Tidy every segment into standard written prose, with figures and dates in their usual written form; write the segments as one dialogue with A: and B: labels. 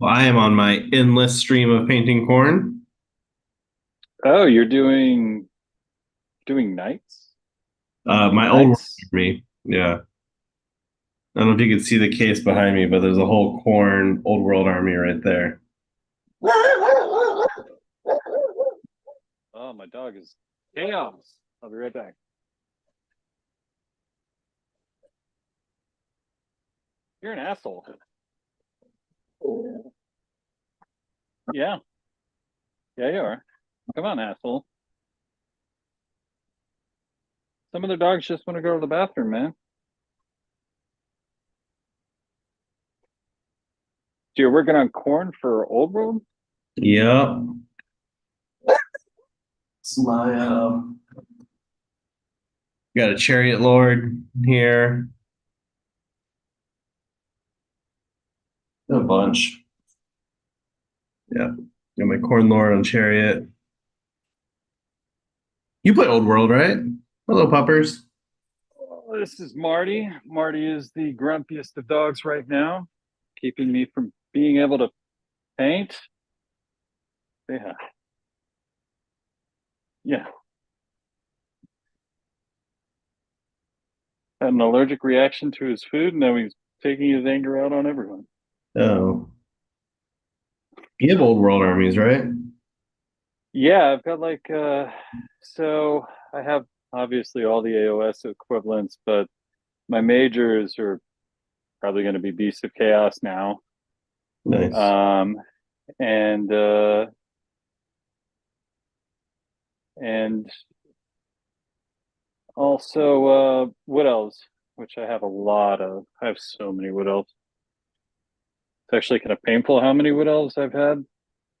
A: Well, I am on my endless stream of painting corn.
B: Oh, you're doing nights?
A: My old world
B: Nights?
A: army. Yeah. I don't know if you can see the case behind me, but there's a whole corn old world army right there.
B: Oh, my dog is chaos. I'll be right back. You're an asshole. Yeah, yeah, you are. Come on, asshole. Some of the dogs just want to go to the bathroom, man. So you're working on corn for Old World?
A: Yep. It's my got a chariot lord here. A bunch. Yeah. Got my corn lord on chariot. You play old world, right? Hello, puppers.
B: Oh, this is Marty. Marty is the grumpiest of dogs right now, keeping me from being able to paint. Yeah, yeah. Had an allergic reaction to his food, and now he's taking his anger out on everyone.
A: Oh. You have old world armies, right?
B: Yeah, I've got so I have obviously all the AOS equivalents, but my majors are probably going to be Beast of Chaos now.
A: Nice.
B: Um and uh and also Wood Elves, which I have a lot of. I have so many Wood Elves. It's actually kind of painful how many Wood Elves I've had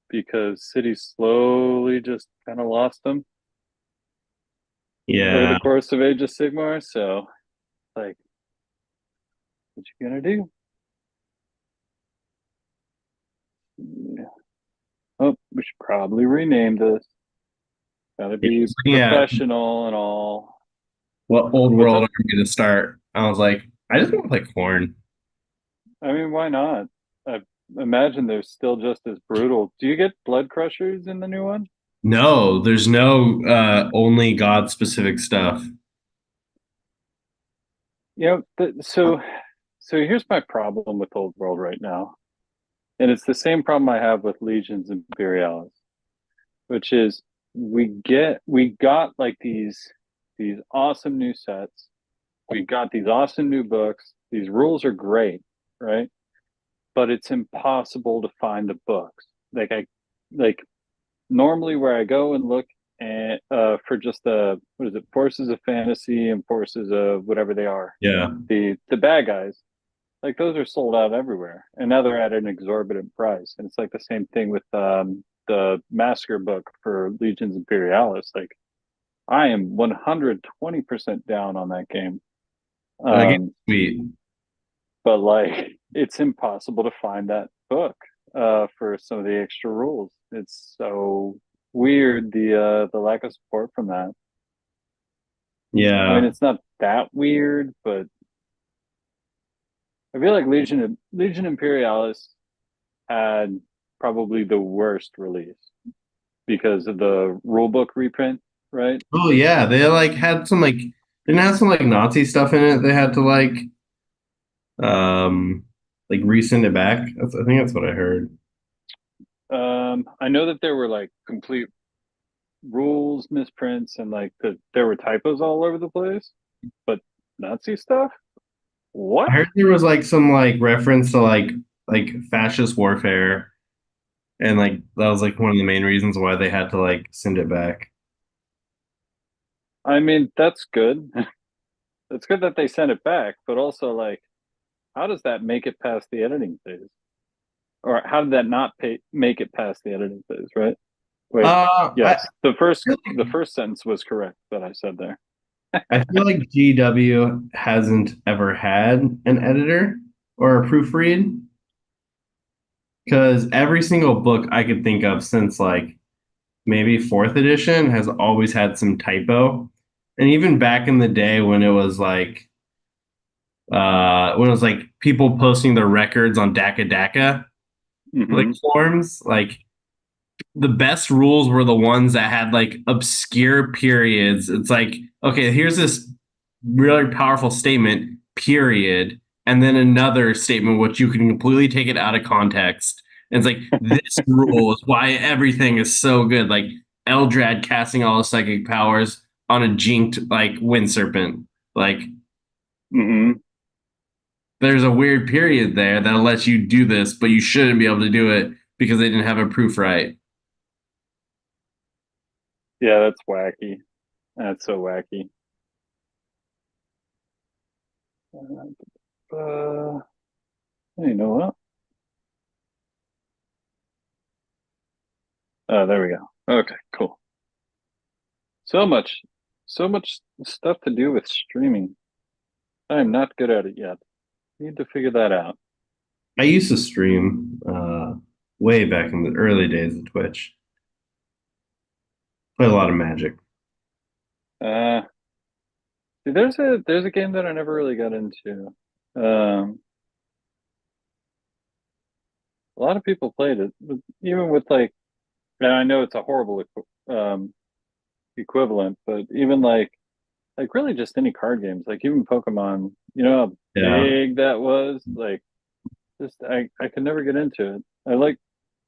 B: because City slowly just kind of lost them over the
A: Yeah.
B: course of Age of Sigmar. So like, what you gonna do? Yeah. Oh, we should probably rename this. Gotta
A: Yeah.
B: be
A: Looking at
B: professional and all.
A: what old
B: What's
A: world
B: up?
A: army to start, I was like, I just want to play corn.
B: I mean, why not? I imagine they're still just as brutal. Do you get blood crushers in the new one?
A: No, there's no only God specific stuff.
B: So here's my problem with Old World right now. And it's the same problem I have with Legions Imperialis, which is we got like these awesome new sets. We got these awesome new books. These rules are great, right? But it's impossible to find the books. Like normally where I go and look and for just the what is it, Forces of Fantasy and Forces of whatever they are,
A: Yeah.
B: the bad guys, like those are sold out everywhere, and now they're at an exorbitant price. And it's like the same thing with the Massacre book for Legions Imperialis. Like I am 120% down on that game.
A: Okay,
B: Um,
A: sweet.
B: but like it's impossible to find that book for some of the extra rules. It's so weird the lack of support from that. I mean,
A: Yeah.
B: it's not that weird, but I feel like Legion Imperialis had probably the worst release because of the rulebook reprint, right?
A: Oh yeah, they like had some like didn't have some like Nazi stuff in it. They had to um like resend it back. I think that's what I heard.
B: I know that there were like complete rules misprints and like there were typos all over the place, but Nazi stuff?
A: I
B: What?
A: heard there was like some like reference to like fascist warfare, and like that was like one of the main reasons why they had to like send it back.
B: I mean, that's good. It's good that they sent it back, but also like, how does that make it past the editing phase? Or how did that not make it past the editing phase? Right? Wait,
A: I
B: yes, the first
A: feel
B: the first sentence was correct that I said there.
A: I feel like GW hasn't ever had an editor or a proofread because every single book I could think of since like maybe fourth edition has always had some typo. And even back in the day when it was like people posting their records on Daka Daka, like
B: Mm-hmm.
A: forms, like the best rules were the ones that had like obscure periods. It's like, okay, here's this really powerful statement, period, and then another statement which you can completely take it out of context. And it's like this rule is why everything is so good. Like Eldrad casting all his psychic powers on a jinked like wind serpent. Like
B: Mm-hmm.
A: there's a weird period there that lets you do this, but you shouldn't be able to do it because they didn't have a proof right.
B: Yeah, that's wacky. That's so wacky. You know what? Oh, there we go. Okay, cool. So much, so much stuff to do with streaming. I'm not good at it yet. Need to figure that out.
A: I used to stream way back in the early days of Twitch. Play a lot of Magic.
B: Uh, See, there's a game that I never really got into. Um, a lot of people played it, but even with like, and I know it's a horrible equivalent, but even like really just any card games, like even Pokemon, you know how
A: Yeah.
B: big that was? Like just I could never get into it. I like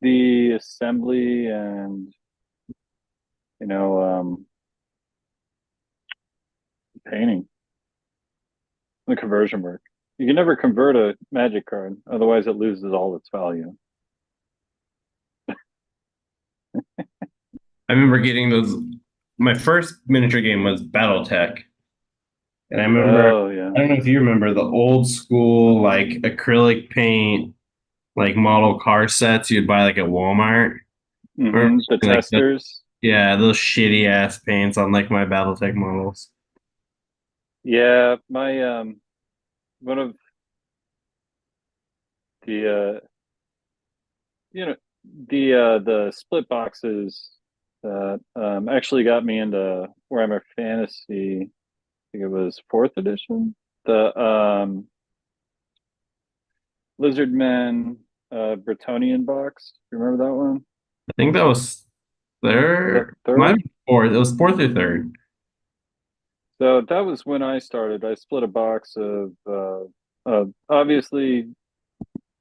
B: the assembly and you know painting, the conversion work. You can never convert a magic card, otherwise it loses all its value.
A: I remember getting those. My first miniature game was BattleTech. And I remember,
B: Oh yeah.
A: I don't know if you remember the old school, like acrylic paint, like model car sets you'd buy like at Walmart. I remember
B: The
A: seeing, like
B: testers.
A: yeah, those shitty ass paints on like my BattleTech models.
B: Yeah, my one of the you know the split boxes that actually got me into Warhammer Fantasy. I think it was fourth edition. The Lizardmen Bretonnian box. You remember that one?
A: I think that was
B: Was that
A: third, might
B: third?
A: be fourth. It was fourth or third.
B: So that was when I started. I split a box of obviously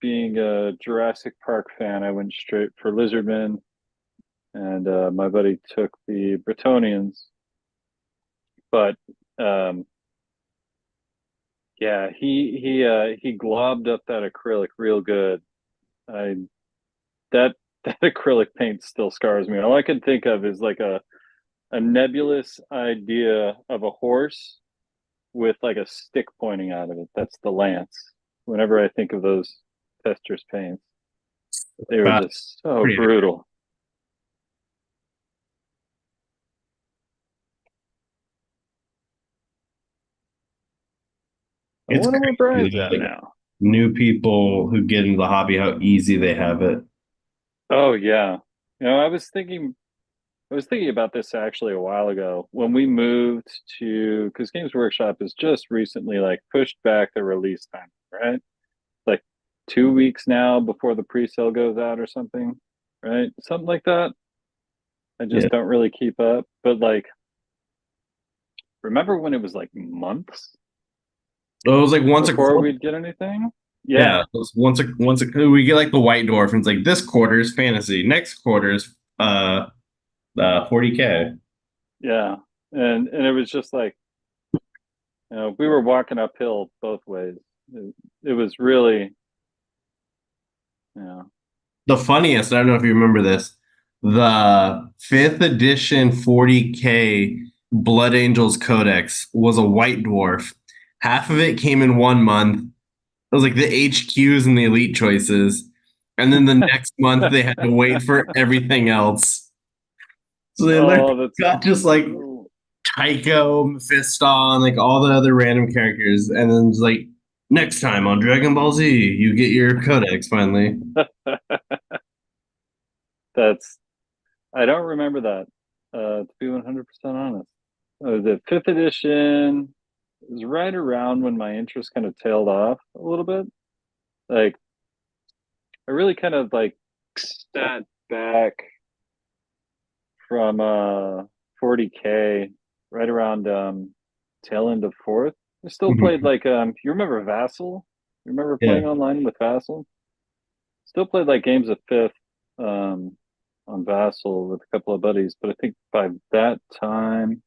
B: being a Jurassic Park fan, I went straight for Lizardmen, and my buddy took the Bretonnians. But um, yeah, he globbed up that acrylic real good. I that that acrylic paint still scars me. All I can think of is like a nebulous idea of a horse with like a stick pointing out of it. That's the lance. Whenever I think of those testers paints, they were
A: About
B: just so
A: pretty.
B: brutal. I
A: It's
B: wonder where Brian's
A: crazy,
B: at
A: like
B: now.
A: new people who get into the hobby, how easy they have it.
B: Oh yeah. I was thinking about this actually a while ago when we moved to because Games Workshop has just recently like pushed back the release time, right? Like 2 weeks now before the pre-sale goes out or something, right? Something like that. I
A: Yeah.
B: just don't really keep up. But like, remember when it was like months
A: It was like once a
B: before
A: quarter.
B: we'd get anything?
A: Yeah,
B: Yeah,
A: it was once a we get like the white dwarf, and it's like this quarter is fantasy, next quarter is 40K.
B: yeah. And it was just like, we were walking uphill both ways. It was really, yeah.
A: The funniest, I don't know if you remember this, the fifth edition 40K Blood Angels Codex was a white dwarf. Half of it came in 1 month. It was like the HQs and the elite choices. And then the next month they had to wait for everything else. So they literally
B: Oh, that's
A: got just like
B: oh,
A: Tycho, Mephiston, like all the other random characters. And then it's like, next time on Dragon Ball Z, you get your codex finally.
B: that's I don't remember that. To be 100% honest, the fifth edition was right around when my interest kind of tailed off a little bit. Like I really kind of like sat back from 40K right around tail end of fourth. I still played
A: Mhm.
B: like you remember Vassal? You remember
A: Yeah.
B: playing online with Vassal? Still played like games of fifth um on Vassal with a couple of buddies, but I think by that time,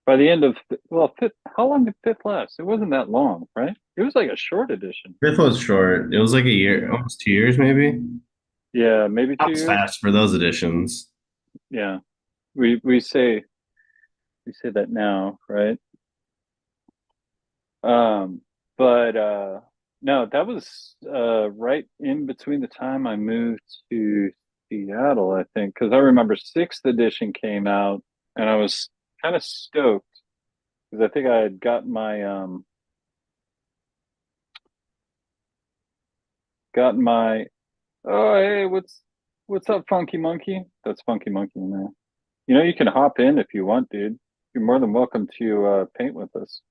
B: by the end of well, fifth, how long did fifth last? It wasn't that long, right? It was like a short edition.
A: Fifth was short. It was like a year,
B: Yeah.
A: almost 2 years, maybe.
B: Yeah, maybe
A: That
B: two
A: was
B: years.
A: fast for those editions.
B: Yeah. We say that now, right? Um, but no, that was right in between the time I moved to Seattle, I think, because I remember sixth edition came out and I was kind of stoked because I think I had gotten my oh hey, what's up, Funky Monkey? That's Funky Monkey in there. You know, you can hop in if you want, dude. You're more than welcome to paint with us.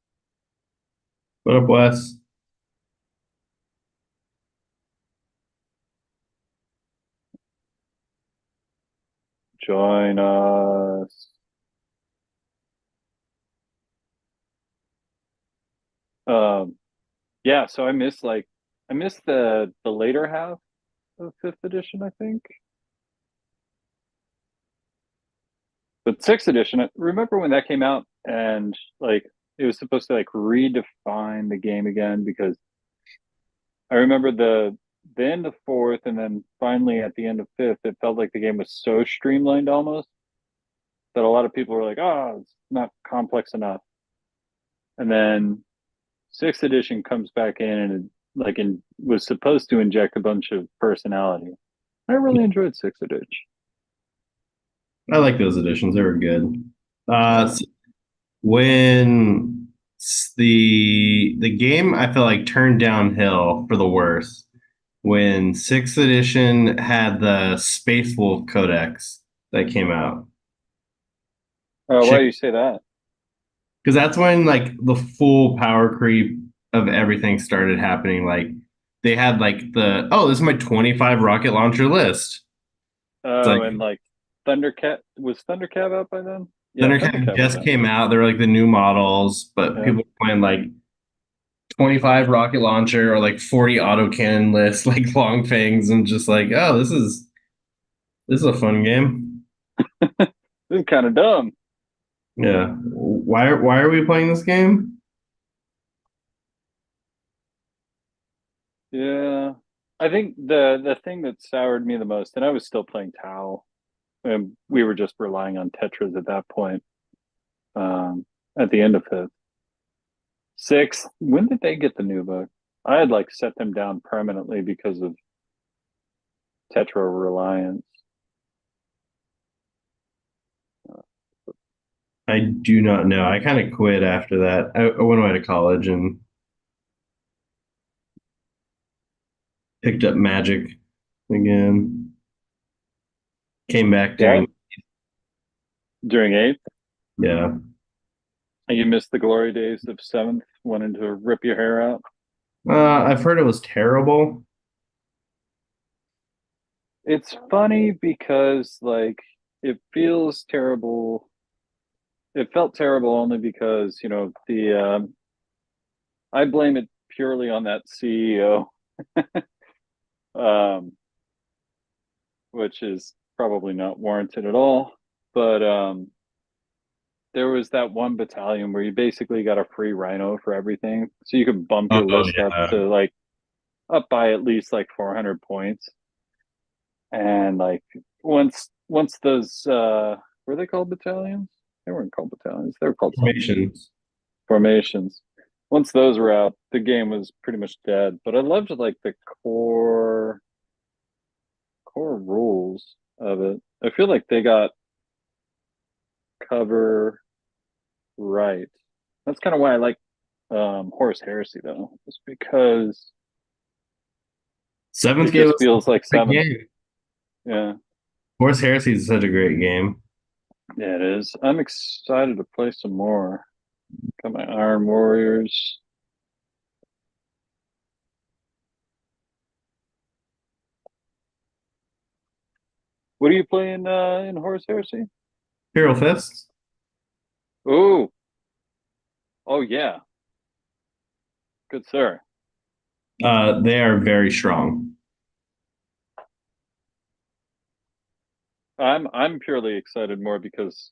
A: What up, Wes?
B: Join us. Um, yeah, so I missed the later half of fifth edition, I think. But sixth edition, remember when that came out and like it was supposed to like redefine the game again because I remember the end of fourth and then finally at the end of fifth, it felt like the game was so streamlined almost that a lot of people were like, "Oh, it's not complex enough." And then sixth edition comes back in and was supposed to inject a bunch of personality. I really enjoyed sixth edition.
A: I like those editions. They were good.
B: Yeah.
A: So when the game I feel like turned downhill for the worse when sixth edition had the Space Wolf Codex that came out.
B: Why do you say that?
A: Because that's when like the full power creep of everything started happening. Like they had like this is my 25 rocket launcher list. It's
B: Oh,
A: like
B: and like Thundercat was Thundercat out by then? Yeah,
A: Thundercat
B: Thundercat was
A: just
B: out.
A: came out. They're like the new models, but
B: Yeah.
A: people were playing like 25 rocket launcher or like 40 autocannon list, like long fangs, and just like, oh, this is a fun game.
B: This is kind of dumb.
A: Yeah. Why are we playing this game?
B: Yeah. I think the thing that soured me the most, and I was still playing Tau, and we were just relying on Tetras at that point. At the end of fifth. Sixth, when did they get the new book? I had like set them down permanently because of Tetra reliance.
A: I do not know. I kind of quit after that. I went away to college and picked up Magic again. Came back
B: Yeah,
A: during,
B: during eighth,
A: yeah.
B: and you missed the glory days of seventh, wanting to rip your hair out.
A: I've heard it was terrible.
B: It's funny because like it feels terrible. It felt terrible only because the I blame it purely on that CEO, um, which is probably not warranted at all. But there was that one battalion where you basically got a free rhino for everything, so you could bump
A: Oh
B: your list up
A: yeah.
B: to like up by at least like 400 points. And like once those were they called battalions? They weren't called battalions. They were called something.
A: Formations.
B: Formations. Once those were out, the game was pretty much dead. But I loved like the core rules of it. I feel like they got cover right. That's kind of why I like Horus Heresy though, just because
A: Seventh
B: it
A: gave
B: just
A: us a
B: feels like
A: great
B: seventh.
A: game.
B: Yeah,
A: Horse Heresy is such a great game.
B: yeah, it is. I'm excited to play some more. Got my Iron Warriors. What do you play in Horus Heresy?
A: Imperial Fists.
B: Oh, oh yeah, good sir.
A: They are very strong.
B: I'm purely excited more because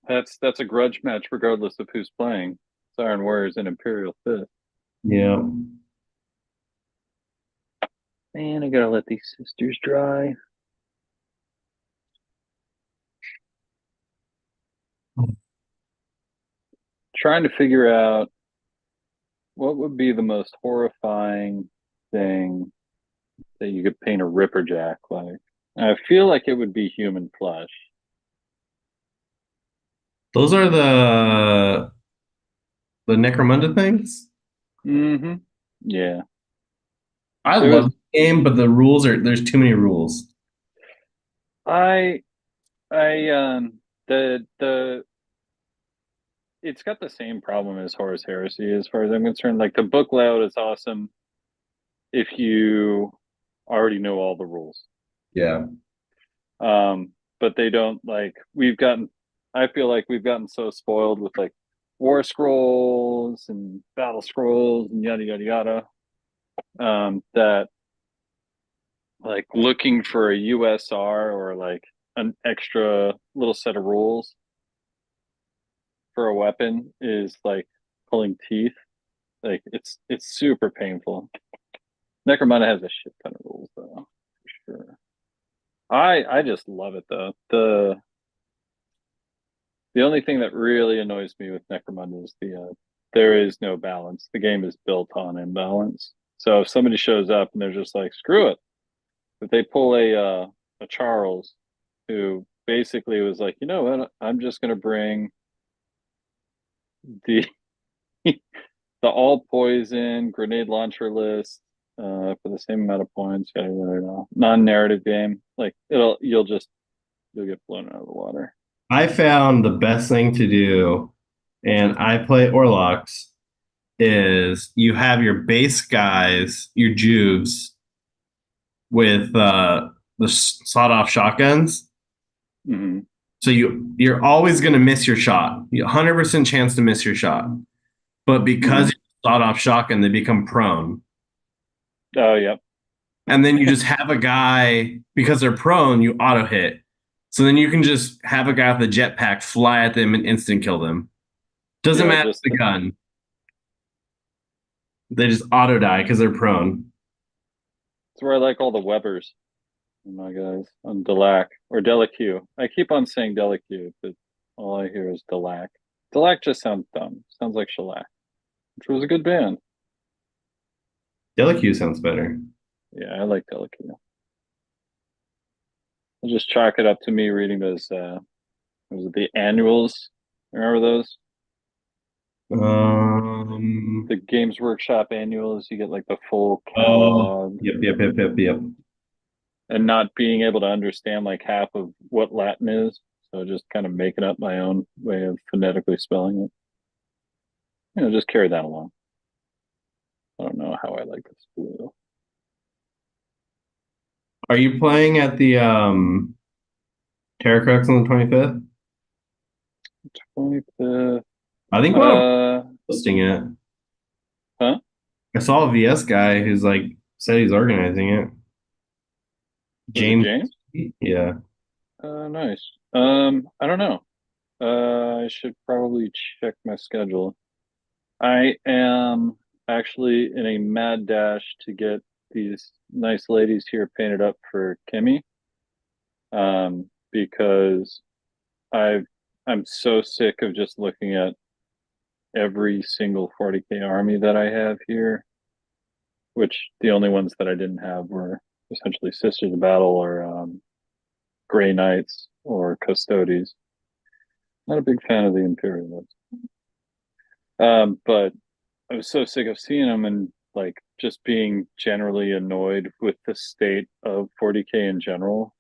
B: that's a grudge match regardless of who's playing. It's Iron Warriors and Imperial Fist.
A: Yeah.
B: Man, I gotta let these sisters dry. Trying to figure out what would be the most horrifying thing that you could paint a Ripperjack like. I feel like it would be human flesh.
A: Those are the Necromunda things.
B: Mm-hmm. Yeah.
A: I
B: There was
A: love the game, but the rules are there's too many rules.
B: I the it's got the same problem as Horus Heresy as far as I'm concerned. Like the book layout is awesome if you already know all the rules.
A: Yeah.
B: But they don't like we've gotten I feel like we've gotten so spoiled with like war scrolls and battle scrolls and yada yada yada. That like looking for a USR or like an extra little set of rules for a weapon is like pulling teeth. Like it's super painful. Necromunda has a shit ton of rules though, for sure. I just love it though. The only thing that really annoys me with Necromunda is there is no balance. The game is built on imbalance. So if somebody shows up and they're just like, screw it, if they pull a Charles who basically was like, you know what, I'm just gonna bring the the all poison grenade launcher list for the same amount of points, non-narrative game. Like you'll get blown out of the water.
A: I found the best thing to do, and I play Orlox, is you have your base guys, your Jubes, with the sawed-off shotguns.
B: Mm-hmm.
A: So you're always going to miss your shot. You 100% chance to miss your shot. But because
B: Mm-hmm.
A: you're sawed-off shotgun, they become prone.
B: Oh, yep.
A: And then you just have a guy, because they're prone, you auto hit. So then you can just have a guy with a jetpack fly at them and instant kill them. Doesn't
B: Yeah,
A: matter
B: just
A: the gun. They just auto die because they're prone.
B: it's where I like all the Webbers. Oh my guys, on Delac or Delaque. I keep on saying Delaque, but all I hear is Delac. Delac just sounds dumb. Sounds like shellac, which was a good band.
A: Delaque sounds better.
B: Yeah, I like Delaque. I'll just chalk it up to me reading those. Was it the annuals? Remember those? The Games Workshop annuals. You get like the full
A: Oh,
B: catalog,
A: yep, yep, yep, yep, yep.
B: and not being able to understand like half of what Latin is. So just kind of making up my own way of phonetically spelling it. Just carry that along. I don't know how I like this blue.
A: Are you playing at the Terracrux on the 25th?
B: 25th.
A: I think one of them
B: Uh,
A: hosting it.
B: huh?
A: I saw a VS guy who's like said he's organizing it.
B: Was it
A: James.
B: James?
A: Yeah.
B: Nice. I don't know. I should probably check my schedule. I am actually in a mad dash to get these nice ladies here painted up for Kimmy. Because I've I'm so sick of just looking at every single 40K army that I have here, which the only ones that I didn't have were essentially Sisters of Battle or Grey Knights or Custodes. Not a big fan of the Imperialists. But I was so sick of seeing them and like just being generally annoyed with the state of 40K in general.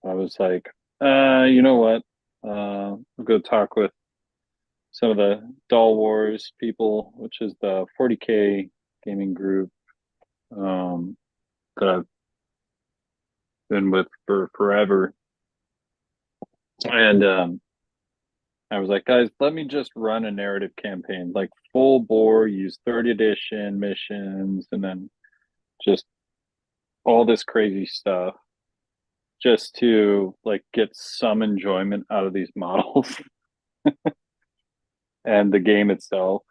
B: I was like, you know what? I'll go talk with some of the Doll Wars people, which is the 40K gaming group that I've been with for forever. And I was like, guys, let me just run a narrative campaign, like full bore, use third edition missions, and then just all this crazy stuff just to like get some enjoyment out of these models and the game itself.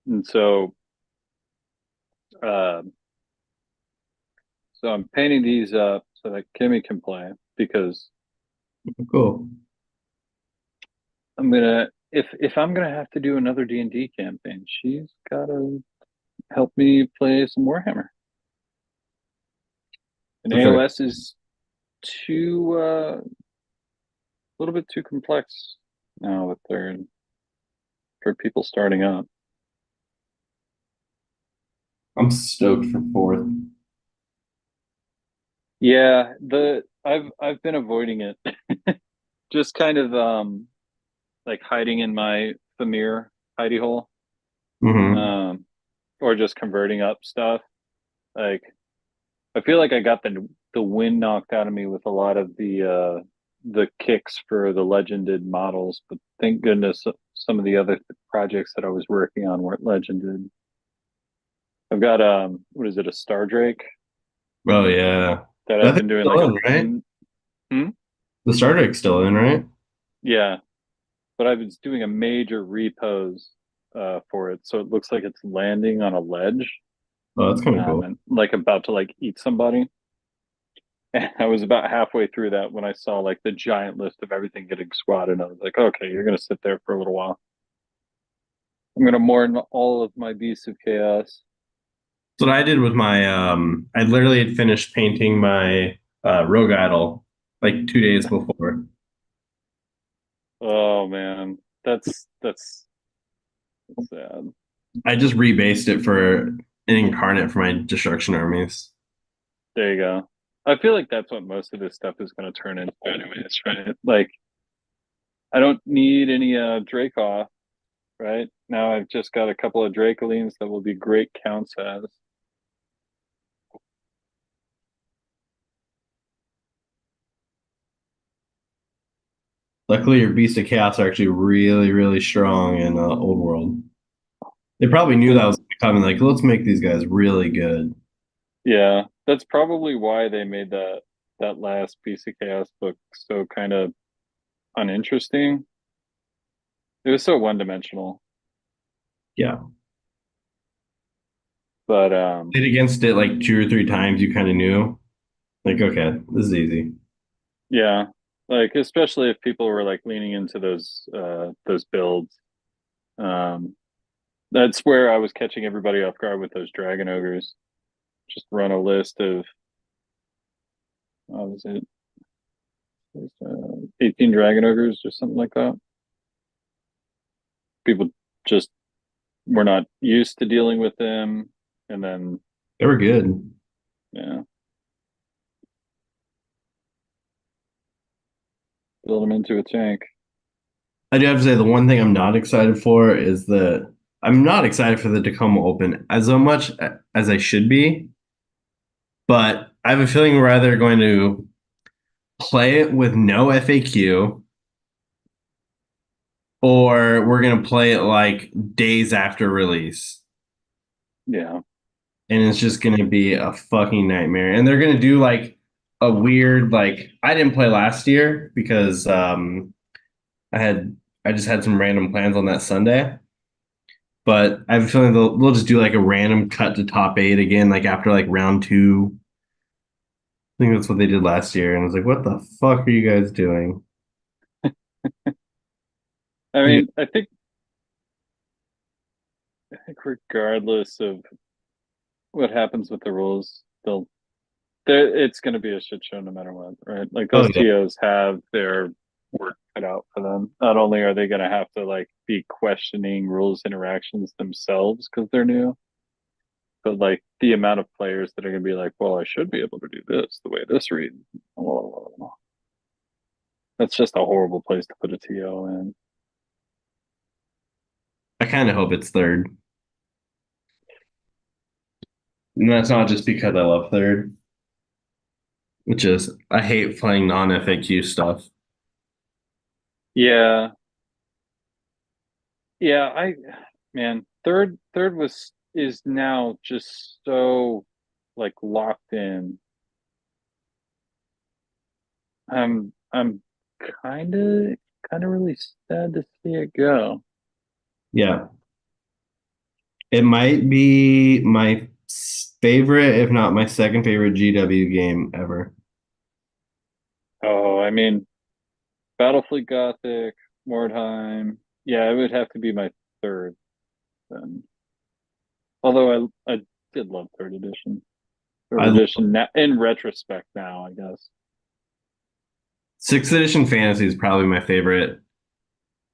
B: And uh, so I'm painting these up so that Kimmy can play because
A: Cool.
B: I'm gonna if I'm gonna have to do another D&D campaign, she's gotta help me play some Warhammer. And
A: For sure.
B: AOS is too a little bit too complex now with their for people starting up.
A: I'm stoked for fourth.
B: Yeah, the I've been avoiding it. Just kind of like hiding in my Famir hidey hole.
A: Hmm.
B: Um or just converting up stuff. Like I feel like I got the wind knocked out of me with a lot of the kicks for the legended models, but thank goodness some of the other projects that I was working on weren't legended. I've got what is it, a Star Drake
A: Oh yeah.
B: that
A: I
B: I've
A: think
B: been
A: it's
B: doing
A: still
B: like
A: in, right?
B: hmm?
A: The Star Trek's still in, right?
B: Yeah, but I was doing a major repose for it, so it looks like it's landing on a ledge,
A: Oh, that's kind of cool.
B: and like about to like eat somebody. And I was about halfway through that when I saw like the giant list of everything getting squatted. And I was like, okay, you're gonna sit there for a little while. I'm gonna mourn all of my beasts of chaos.
A: So what I did with my I literally had finished painting my Rogue Idol like 2 days before.
B: Oh man, that's sad.
A: I just rebased it for an incarnate for my destruction armies.
B: There you go. I feel like that's what most of this stuff is gonna turn into anyways, right? Like I don't need any Dracoth, right? Now I've just got a couple of Dracolines that will be great counts as.
A: Luckily, your Beast of Chaos are actually really, really strong in Old World. They probably knew that was coming. Like, let's make these guys really good.
B: Yeah, that's probably why they made that last piece of chaos book so kind of uninteresting. It was so one dimensional.
A: Yeah,
B: But
A: played against it like 2 or 3 times. You kind of knew, like, okay, this is easy.
B: yeah, like especially if people were like leaning into those builds. Um that's where I was catching everybody off guard with those dragon ogres. Just run a list of what was it? 18 dragon ogres or something like that. People just were not used to dealing with them and then
A: They were good.
B: yeah, build them into a tank.
A: I do have to say the one thing I'm not excited for is that I'm not excited for the Tacoma Open as much as I should be, but I have a feeling we're either going to play it with no FAQ or we're going to play it like days after release.
B: Yeah.
A: And it's just going to be a fucking nightmare. And they're going to do like a weird, like, I didn't play last year because I had, I just had some random plans on that Sunday. But I have a feeling they'll just do like a random cut to top eight again, like after like round two. I think that's what they did last year. And I was like, what the fuck are you guys doing?
B: I
A: Yeah.
B: mean, I think regardless of what happens with the rules, it's going to be a shit show no matter what, right? Like
A: Oh
B: those
A: yeah.
B: TOs have their work cut out for them. Not only are they going to have to like be questioning rules interactions themselves because they're new, but like the amount of players that are going to be like, well, I should be able to do this the way this reads. That's just a horrible place to put a TO in.
A: I kind of hope it's third. And that's not just because I love third. which is I hate playing non-FAQ stuff.
B: Yeah, yeah. Man, third was is now just so like locked in. I'm kind of really sad to see it go.
A: Yeah, it might be my favorite, if not my second favorite GW game ever.
B: Oh, I mean, Battlefleet Gothic, Mordheim. Yeah, it would have to be my third then. Although I did love third edition. Third
A: I
B: edition now, in retrospect now, I guess.
A: Sixth edition fantasy is probably my favorite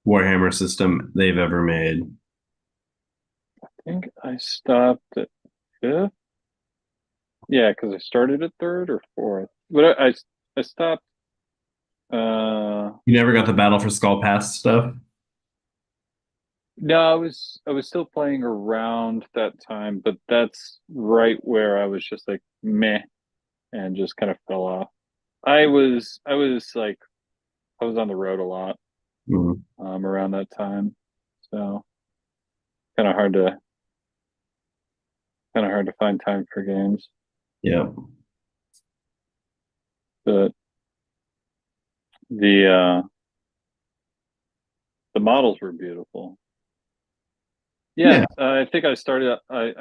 A: Warhammer system they've ever made.
B: I think I stopped at fifth. Yeah, because I started at third or fourth. But I stopped.
A: You never got the Battle for Skull Pass stuff?
B: No, I was still playing around that time, but that's right where I was just like meh and just kind of fell off. I was like I was on the road a lot
A: Mhm.
B: around that time, so kind of hard to find time for games.
A: Yeah.
B: But the the models were beautiful. Yeah,
A: Yeah.
B: I think I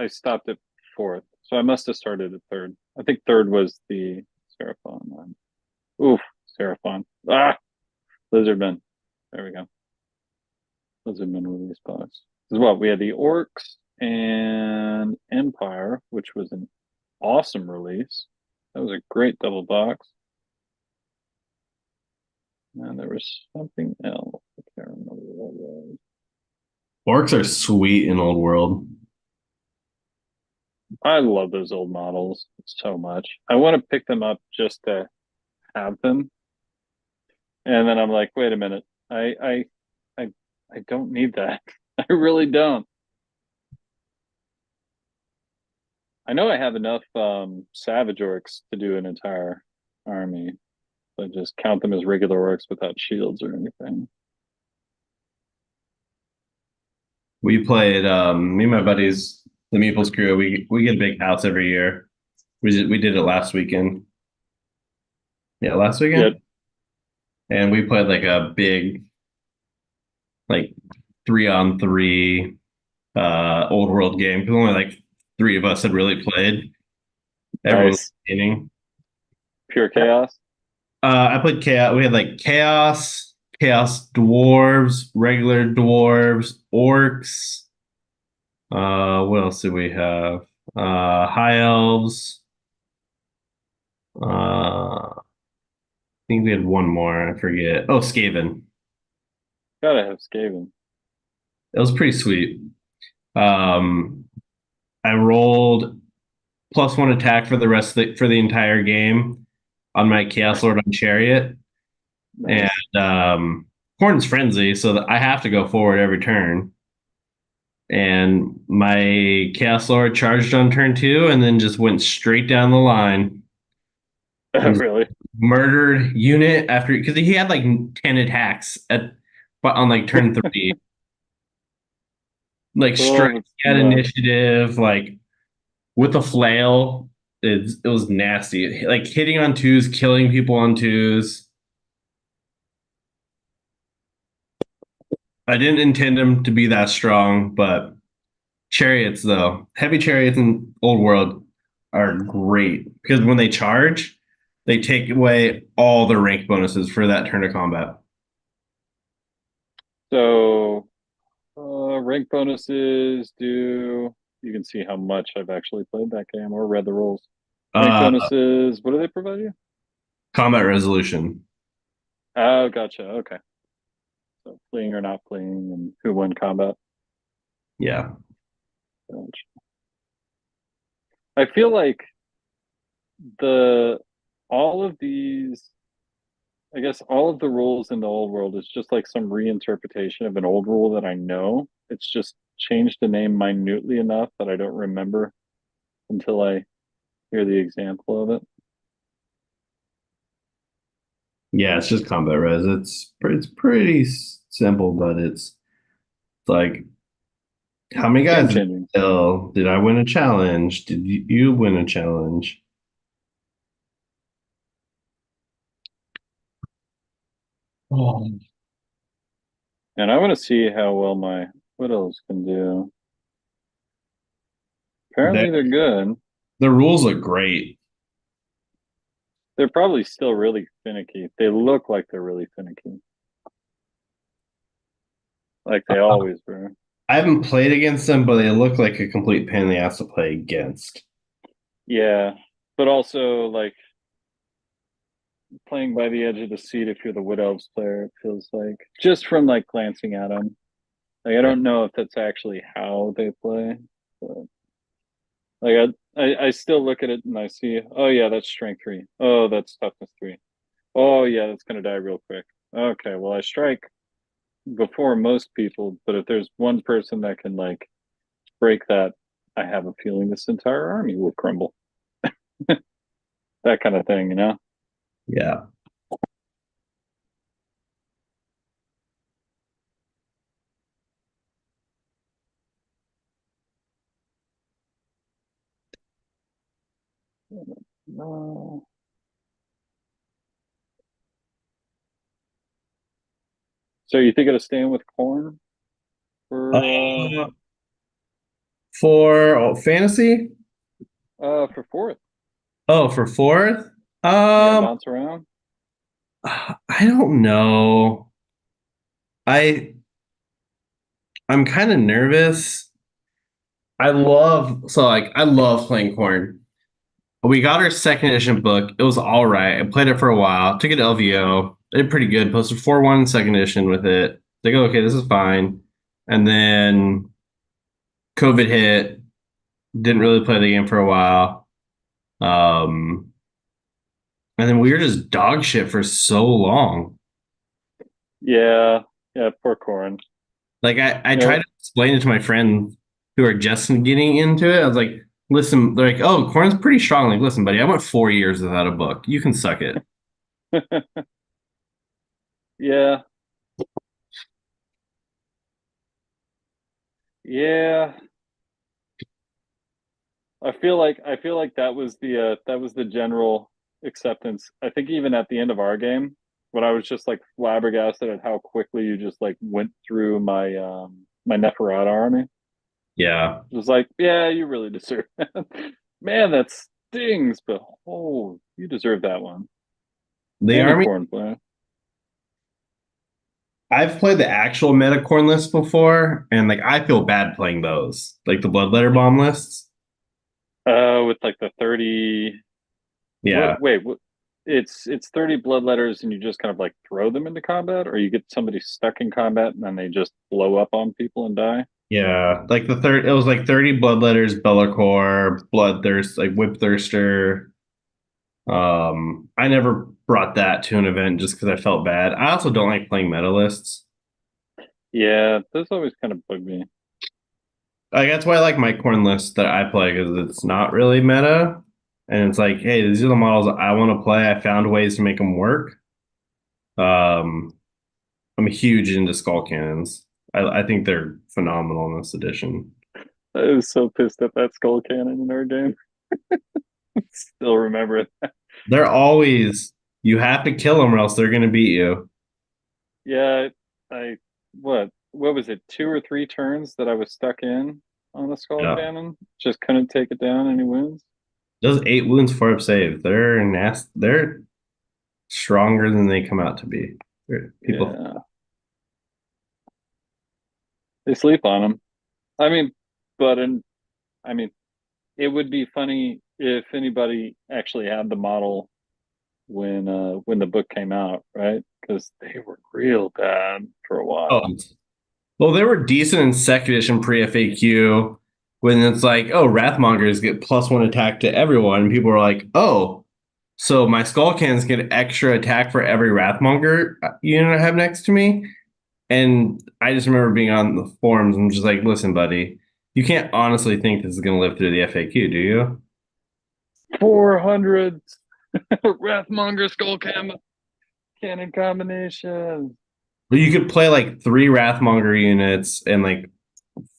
B: stopped at fourth, so I must have started at third. I think third was the Seraphon one. Oof, Seraphon. Ah, Lizardman. There we go. Lizardman release box. As well, we had the Orcs and Empire, which was an awesome release. That was a great double box. And there was something else. I can't remember what it was.
A: Orcs are sweet in Old World.
B: I love those old models so much. I want to pick them up just to have them. And then I'm like, wait a minute. I I don't need that. I really don't. I know I have enough Savage Orcs to do an entire army, but just count them as regular orcs without shields or anything.
A: We played me and my buddies, the Meeples crew, we get a big house every year. We did it last weekend. Yeah, last
B: Yeah,
A: weekend. And we played like a big like 3-on-3 old world game because only like three of us had really played. Everyone was
B: nice.
A: gaming.
B: Pure chaos.
A: I played chaos. We had like chaos dwarves, regular dwarves, orcs. What else did we have? High elves. I think we had one more. I forget. Oh, Skaven.
B: Gotta have Skaven.
A: It was pretty sweet. Um, I rolled +1 attack for the entire game on my Chaos Lord on Chariot, and
B: Nice.
A: Horn's Frenzy, so that I have to go forward every turn. And my Chaos Lord charged on turn 2, and then just went straight down the line and
B: Really?
A: murdered unit after because he had like 10 attacks but on like turn 3, like
B: Oh,
A: strike
B: that's
A: at
B: nuts.
A: initiative, like with a flail. It was nasty. Like hitting on twos, killing people on twos. I didn't intend him to be that strong, but chariots though, heavy chariots in old world are great because when they charge, they take away all the rank bonuses for that turn of combat.
B: So, rank bonuses do. You can see how much I've actually played that game or read the rules. Rank
A: Uh,
B: bonuses, what do they provide you?
A: Combat resolution.
B: Oh, gotcha. Okay. So, fleeing or not fleeing and who won combat.
A: Yeah.
B: Gotcha. I feel like the all of these I guess all of the rules in the old world is just like some reinterpretation of an old rule that I know. It's just changed the name minutely enough that I don't remember until I hear the example of it.
A: Yeah, it's just combat res. It's pretty simple, but it's like how many
B: Game
A: guys did
B: changing.
A: I kill? Did I win a challenge? Did you win a challenge? Oh.
B: And I want to see how well my widows can do.
A: The
B: Apparently they're good.
A: the rules look great.
B: They're probably still really finicky. They look like they're really finicky, like they always were.
A: I haven't played against them, but they look like a complete pain in the ass to play against.
B: Yeah, but also like playing by the edge of the seat if you're the Wood Elves player, it feels like just from like glancing at them. Like I
A: Yeah.
B: don't know if that's actually how they play, but like I still look at it and I see, oh yeah, that's strength 3. Oh, that's toughness 3. Oh yeah, that's gonna die real quick. Okay, well I strike before most people, but if there's one person that can like break that, I have a feeling this entire army will crumble. That kind of thing, you know?
A: Yeah.
B: No. So you think of staying with corn
A: Uh, for fantasy?
B: for fourth?
A: Oh, for fourth?
B: You gonna
A: Um,
B: bounce around?
A: I don't know. I I'm kind of nervous. I love playing corn. We got our second edition book. It was all right. I played it for a while. Took it to LVO. Did pretty good. Posted 4-1 second edition with it. Like, okay, this is fine. And then COVID hit. Didn't really play the game for a while. Um, and then we were just dog shit for so long.
B: Yeah, yeah, poor corn.
A: Like I
B: You
A: tried
B: know,
A: to explain it to my friends who are just getting into it. I was like, listen, they're like, oh, corn's pretty strong. Like, listen, buddy, I went 4 years without a book. You can suck it.
B: yeah, yeah. I feel like that was the general acceptance. I think even at the end of our game, when I was just like flabbergasted at how quickly you just like went through my Neferata army.
A: Yeah.
B: It was like, yeah, you really deserve that. Man, that stings, but oh, you deserve that one.
A: The
B: Any
A: army
B: corn player.
A: I've played the actual meta corn list before, and like I feel bad playing those. Like the bloodletter bomb lists.
B: With like the 30
A: Yeah.
B: what it's 30 blood letters and you just kind of like throw them into combat, or you get somebody stuck in combat and then they just blow up on people and die.
A: Yeah. Like the third it was like 30 bloodletters, Bellacore, Bloodthirst, like Whip Thirster. I never brought that to an event just because I felt bad. I also don't like playing meta lists.
B: Yeah, those always kind of bug me.
A: Like that's why I like my corn list that I play because it's not really meta, and it's like, hey, these are the models I want to play. I found ways to make them work. Um, I'm huge into skull cannons. I think they're phenomenal in this edition.
B: I was so pissed at that skull cannon in our game. Still remember it.
A: They're always you have to kill them or else they're going to beat you.
B: Yeah, I what was it, 2 or 3 turns that I was stuck in on the skull
A: Yeah,
B: cannon, just couldn't take it down any wounds.
A: those 8 wounds 4 up save. They're nasty. They're stronger than they come out to be. People,
B: Yeah, they sleep on them. I mean, but in I mean, it would be funny if anybody actually had the model when the book came out, right? Because they were real bad for a
A: oh,
B: while.
A: well, they were decent in second edition pre FAQ when it's like, oh, Wrathmongers get +1 attack to everyone. And people were like, oh, so my skull cannons get extra attack for every Wrathmonger unit I have next to me. And I just remember being on the forums and just like, listen, buddy, you can't honestly think this is going to live through the FAQ, do you?
B: 400 Wrathmonger skull cannon. Cannon combination.
A: But you could play like 3 Wrathmonger units and like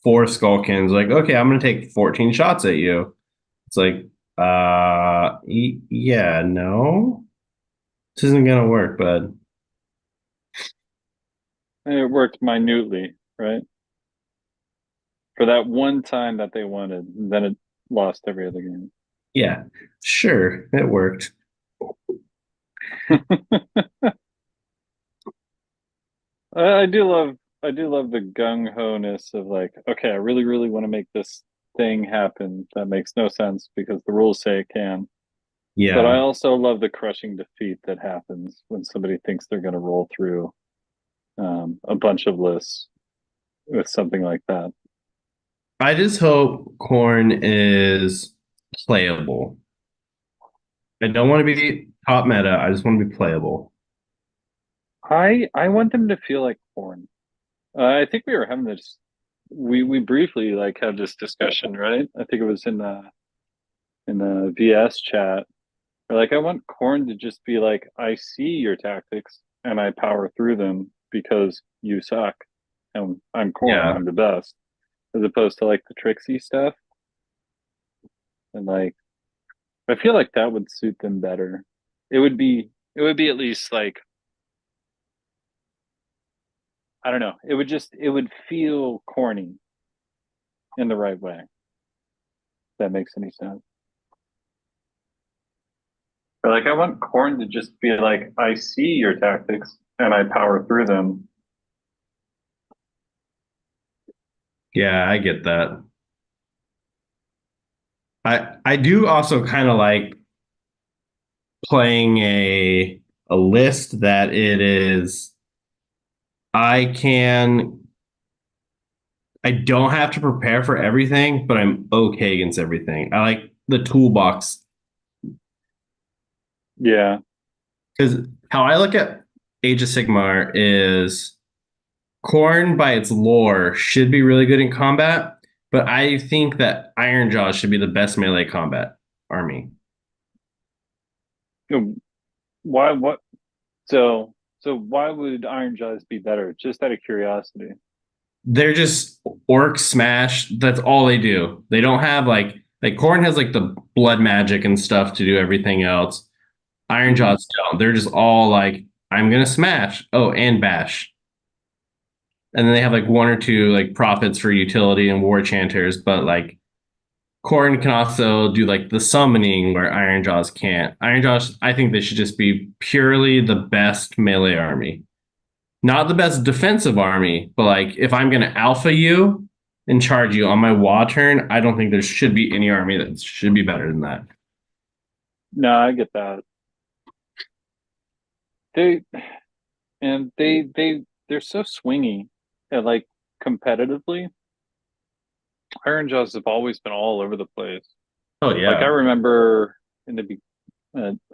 A: 4 Skullkins. Like, okay, I'm gonna take 14 shots at you. It's like, yeah, no, this isn't gonna work, bud.
B: And it worked minutely, right? For that one time that they wanted, then it lost every other game.
A: Yeah, sure, it worked.
B: I do love the gung ho ness of like, okay, I really, really want to make this thing happen that makes no sense because the rules say it can. But I
A: Yeah,
B: also love the crushing defeat that happens when somebody thinks they're going to roll through a bunch of lists with something like that.
A: I just hope Corn is playable. I don't want to be top meta. I just want to be playable.
B: I want them to feel like porn. I think we were having this. We briefly like had this discussion, right? I think it was in the VS chat. Like, I want Corn to just be like, I see your tactics and I power through them because you suck, and I'm Corn.
A: Yeah,
B: I'm the best, as opposed to like the tricksy stuff. And like, I feel like that would suit them better. It would be at least like, I don't know. It would feel corny in the right way. If that makes any sense. Or like, I want Corn to just be like, I see your tactics and I power through them.
A: yeah, I get that. I do also kind of like playing a list that it is I can I don't have to prepare for everything, but I'm okay against everything. I like the toolbox
B: Yeah.
A: because how I look at Age of Sigmar is Corn by its lore should be really good in combat, but I think that Ironjaws should be the best melee combat army.
B: You know, why? What? So why would Iron Jaws be better? Just out of curiosity.
A: They're just orc smash. That's all they do. They don't have like Corn has like the blood magic and stuff to do everything else.
B: Mm-hmm.
A: Ironjaws don't. They're just all like, I'm gonna smash. Oh, and bash. And then they have like one or two like prophets for utility and war chanters, but like Corn can also do like the summoning where Ironjaws can't. Ironjaws, I think they should just be purely the best melee army. Not the best defensive army, but like if I'm gonna alpha you and charge you on my Wa turn, I don't think there should be any army that should be better than that.
B: No, I get that. They and they're so swingy, and like competitively, Iron Jaws have always been all over the place.
A: Oh
B: Like, I
A: yeah.
B: remember in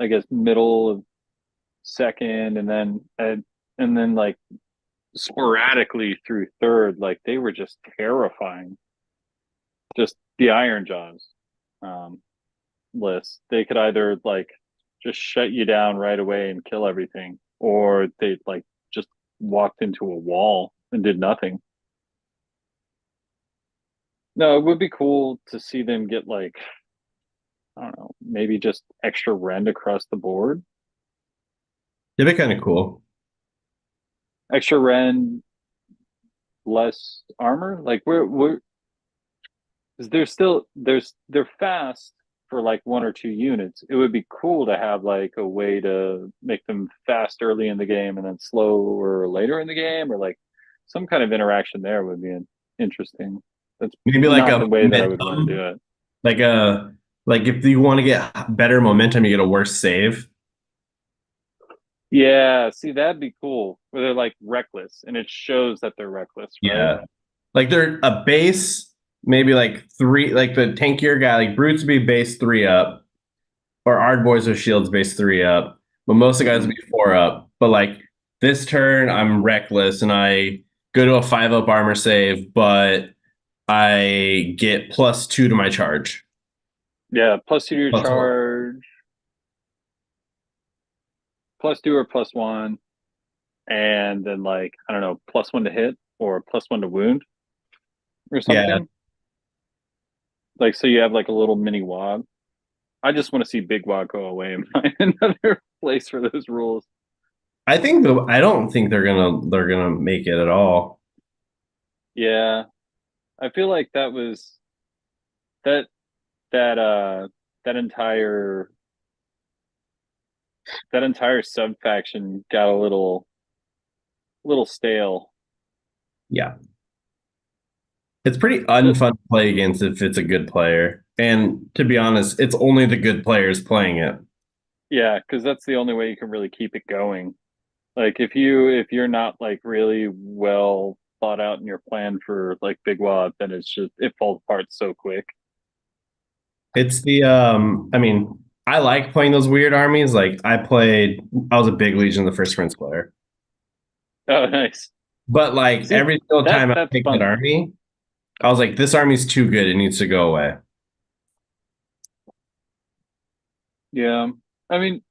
B: I guess middle of second, and then like sporadically through third, like they were just terrifying. Just the Iron Jaws um, list. They could either like just shut you down right away and kill everything, or they like just walked into a wall and did nothing. No, it would be cool to see them get like, I don't know, maybe just extra rend across the board.
A: It'd be kind of cool.
B: Extra rend, less armor. Like, we're they're still they're fast for like one or two units. It would be cool to have like a way to make them fast early in the game and then slower later in the game, or like some kind of interaction there would be interesting. That's
A: Maybe like
B: not
A: a
B: the way that I would want to do
A: momentum,
B: it.
A: like a like if you want to get better momentum, you get a worse save.
B: Yeah, see, that'd be cool. Where they're like reckless and it shows that they're reckless, right?
A: Yeah. Like they're a base, maybe like three, like the tankier guy, like Brutes would be base 3 up, or Ardboys with shields base 3 up, but most of the guys
B: Mm-hmm.
A: would be 4 up. But like this turn, I'm reckless and I go to a 5 up armor save, but I get +2 to my charge.
B: Yeah, plus 2 to your
A: Plus one.
B: charge, +2 or +1, and then like I don't know, +1 to hit or +1 to wound or
A: Yeah,
B: something. Like so you have like a little mini WoG. I just want to see Big WoG go away and find another place for those rules.
A: I don't think they're gonna make it at all.
B: Yeah, I feel like that that that entire that entire sub faction got a little stale.
A: Yeah. It's pretty unfun to play against if it's a good player. And to be honest, it's only the good players playing it.
B: Yeah, because that's the only way you can really keep it going. Like if you're not like really well thought out in your plan for like Big WoD, then it falls apart so quick.
A: It's the I mean, I like playing those weird armies. I was a big Legion of the First Prince player.
B: Oh, nice.
A: But like
B: See,
A: every single time I
B: that's
A: picked that
B: fun.
A: army, I was like, this army's too good. It needs to go away.
B: Yeah. I mean,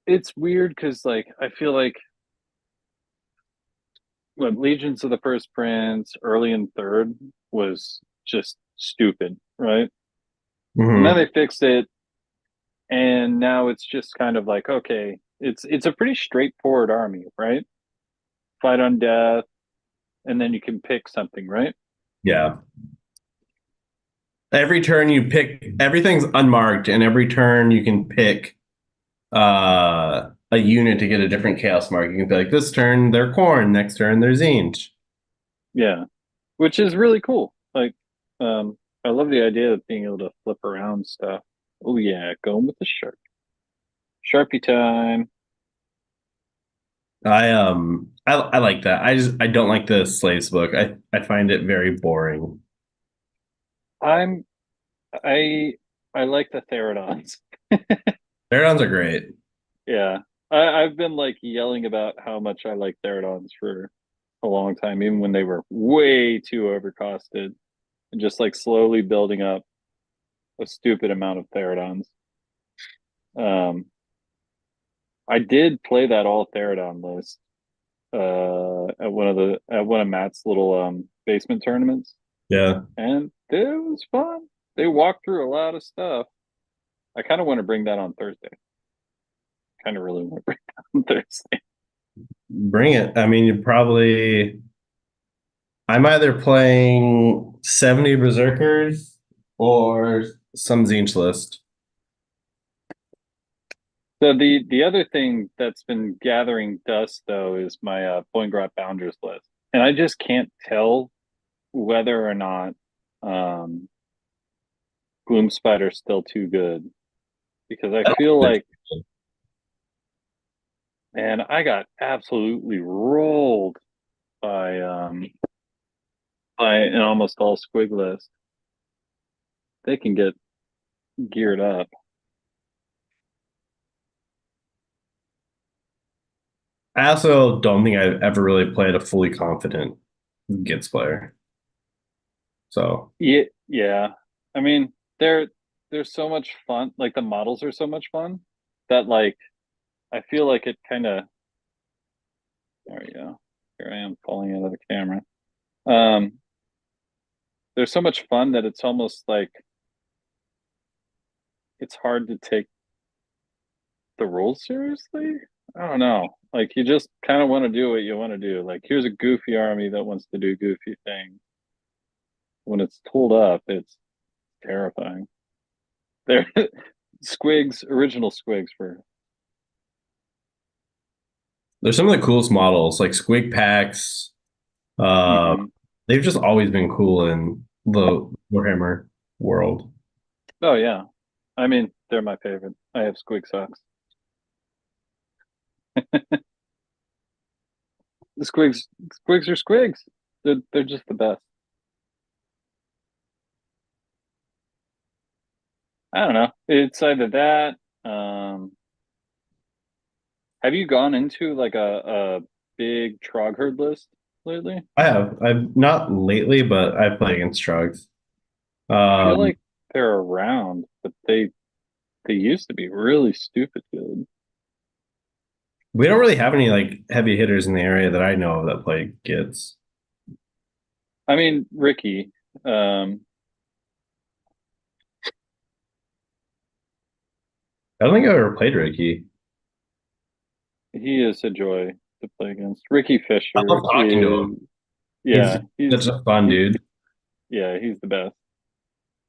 B: it's weird because like I feel like what Legions of the First Prince, early and third was just stupid, right? And then
A: Hmm.
B: they fixed it, and now it's just kind of like, okay, it's a pretty straightforward army, right? Fight on death, and then you can pick something, right?
A: Yeah. Every turn you pick, everything's unmarked, and every turn you can pick a unit to get a different chaos mark. You can be like, this turn they're corn, next turn they're zinch.
B: Yeah, which is really cool. Like, I love the idea of being able to flip around stuff. Oh yeah, going with the shark. Sharpie time.
A: I like that. I don't like the slaves book. I find it very boring.
B: I'm I I like the Therodons.
A: Baradons are great.
B: Yeah. I've been like yelling about how much I like Therodons for a long time, even when they were way too overcosted, and just like slowly building up a stupid amount of Therodons. Um, I did play that all Therodon list at one of Matt's little basement tournaments,
A: Yeah.
B: and it was fun. They walked through a lot of stuff. I kind of want to bring that on Thursday. Kind of really want to bring that on Thursday.
A: Bring it. I mean, you probably I'm either playing 70 Berserkers or some Zinch list.
B: So the other thing that's been gathering dust though is my Boingrot Bounders list, and I just can't tell whether or not um, Gloom Spider's still too good because I feel like, man, I got absolutely rolled by an almost all squig list. They can get geared up.
A: I also don't think I've ever really played a fully confident Gits player. So
B: Yeah, yeah. I mean, they're so much fun. Like the models are so much fun that like I feel like it kind of. There we go. Here I am falling out of the camera. Um, there's so much fun that it's almost like it's hard to take the rules seriously. I don't know. Like you just kind of want to do what you want to do. Like here's a goofy army that wants to do goofy things. When it's tooled up, it's terrifying. They're squigs, original squigs for.
A: there's some of the coolest models, like Squig Packs. Uh,
B: Mm-hmm.
A: they've just always been cool in the Warhammer world.
B: Oh yeah, I mean they're my favorite. I have squig socks. The squigs are squigs. They're just the best. I don't know. It's either that. Have you gone into like a big Trog herd list lately?
A: I've not lately, but I've played against Strugs.
B: I feel
A: Um,
B: like they're around, but they used to be really stupid good.
A: We don't really have any like heavy hitters in the area that I know of that play Gits.
B: I mean, Ricky, um,
A: I don't think I've ever played Ricky.
B: he is a joy to play against. Ricky
A: I love
B: Fisher
A: talking to
B: is,
A: him. He's
B: yeah,
A: such a fun
B: he,
A: dude.
B: yeah, he's the best.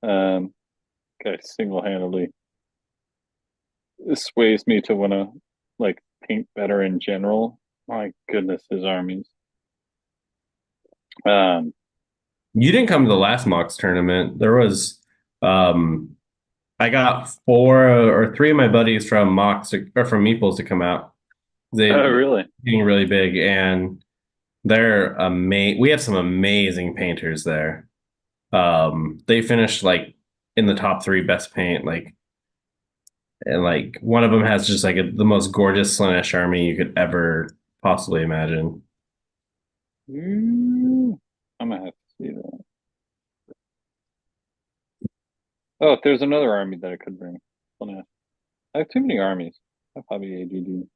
B: Um, okay, single-handedly sways me to want to like paint better in general. My goodness, his armies. Um,
A: You didn't come to the last Mox tournament. There was um I got four or three of my buddies from Mox or from Meeples to come out.
B: oh,
A: They're
B: really?
A: getting really big and they're amazing. We have some amazing painters there. They finished like in the top three best paint, like and like one of them has just like the most gorgeous Slaanesh army you could ever possibly imagine.
B: I'm gonna have to see that. Oh, there's another army that I could bring. Hold on. I have too many armies. I have probably ADD.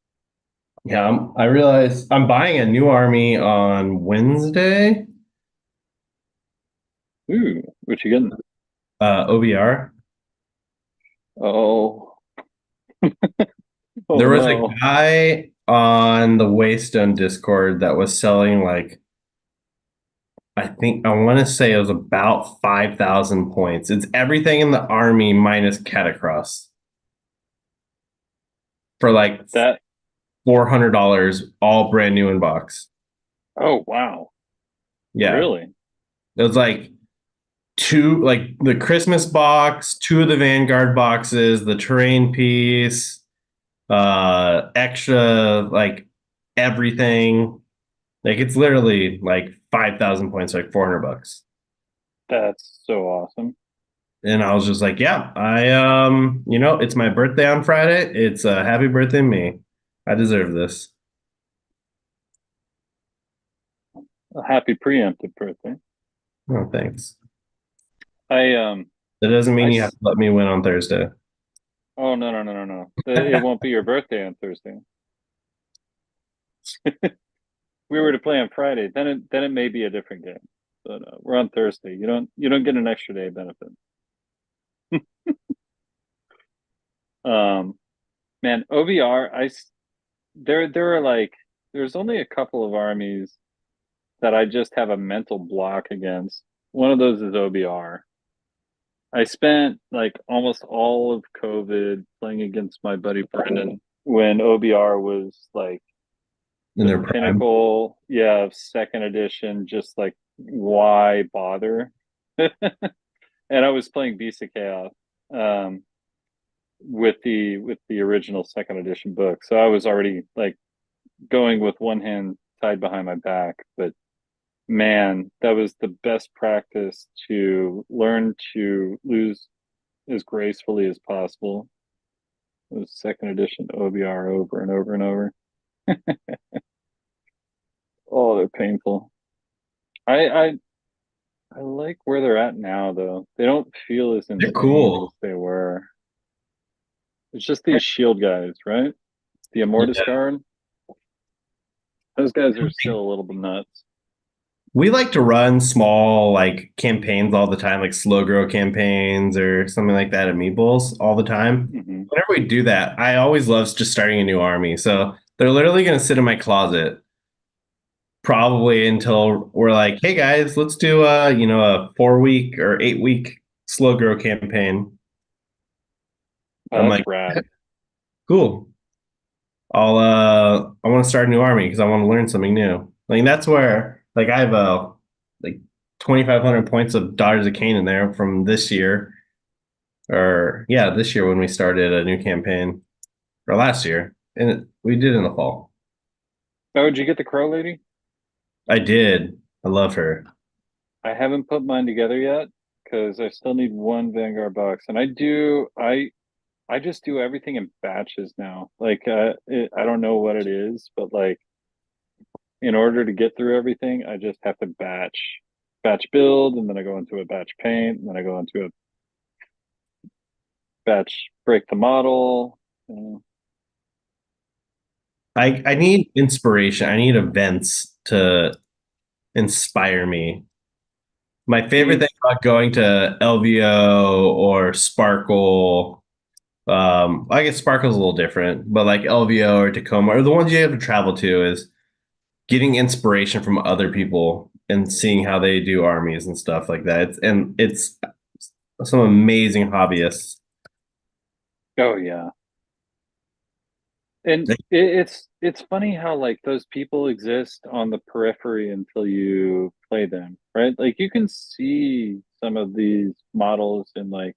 A: Yeah, I realize I'm buying a new army on Wednesday.
B: Ooh, what you getting?
A: OBR.
B: Oh, oh
A: There was a
B: no.
A: guy on the Waystone Discord that was selling like I think I want to say it was about 5,000 points. It's everything in the army minus Catacross for like
B: That.
A: $400, all brand new in box.
B: Oh, wow.
A: Yeah,
B: Really?
A: it was like two, like the Christmas box, two of the Vanguard boxes, the terrain piece, extra like everything. Like it's literally like 5,000 points, like $400.
B: That's so awesome.
A: And I was just like, yeah, it's my birthday on Friday. It's a happy birthday me. I deserve this.
B: A happy preemptive birthday.
A: Oh, thanks.
B: I um
A: That doesn't
B: I
A: mean you have
B: s-
A: to let me win on Thursday.
B: oh, no, no, no, no, no. It won't be your birthday on Thursday. We were to play on Friday, then it may be a different game. But we're on Thursday. You don't get an extra day benefit. Um, man, OBR. There are like there's only a couple of armies that I just have a mental block against. One of those is OBR. I spent like almost all of COVID playing against my buddy Brendan when OBR was like
A: In
B: the
A: their prime.
B: pinnacle, yeah, of second edition, just like why bother? And I was playing Beast of Chaos um, with the original second edition book. So I was already like going with one hand tied behind my back, but man, that was the best practice to learn to lose as gracefully as possible. It was second edition OBR over and over and over. Oh, they're painful. I I I like where they're at now though. They don't feel as
A: They're
B: insane as
A: cool.
B: they were. It's just these shield guys, right? The Immortus
A: Yeah.
B: Guard. Those guys are still a little bit nuts.
A: We like to run small like campaigns all the time, like slow grow campaigns or something like that at Meeples all the time.
B: Hmm.
A: Whenever we do that, I always love just starting a new army. So they're literally going to sit in my closet probably until we're like, hey guys, let's do a 4 week or 8 week slow grow campaign.
B: Oh,
A: I'm
B: that's
A: like,
B: rad.
A: cool. I want to start a new army because I want to learn something new. Like that's where like I have like 2,500 points of Daughters of Cain in there from this year. Or yeah, this year when we started a new campaign. Or last year. And we did in the fall.
B: Oh, did you get the Crow Lady?
A: I did. I love her.
B: I haven't put mine together yet because I still need one Vanguard box, and I just do everything in batches now. Like I don't know what it is, but like in order to get through everything, I just have to batch build, and then I go into a batch paint, and then I go into a batch break the model. You know.
A: I need inspiration. I need events to inspire me. My favorite
B: See,
A: thing about going to LVO or Sparkle, I guess Sparkle's a little different, but like LVO or Tacoma or the ones you have to travel to is getting inspiration from other people and seeing how they do armies and stuff like that. It's some amazing hobbyists.
B: oh yeah, and it's funny how like those people exist on the periphery until you play them, right? Like you can see some of these models in like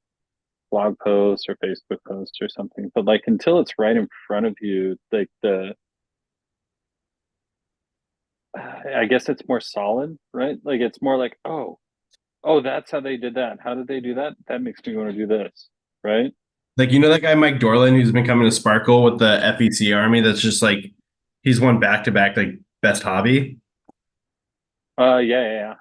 B: blog posts or Facebook posts or something, but like until it's right in front of you, like the I guess it's more solid, right? Like it's more like, oh, that's how they did that. How did they do that? That makes me want to do this, right?
A: Like you know that guy Mike Dorland who's been coming to Sparkle with the FEC army that's just like he's won back to back like best hobby.
B: Yeah.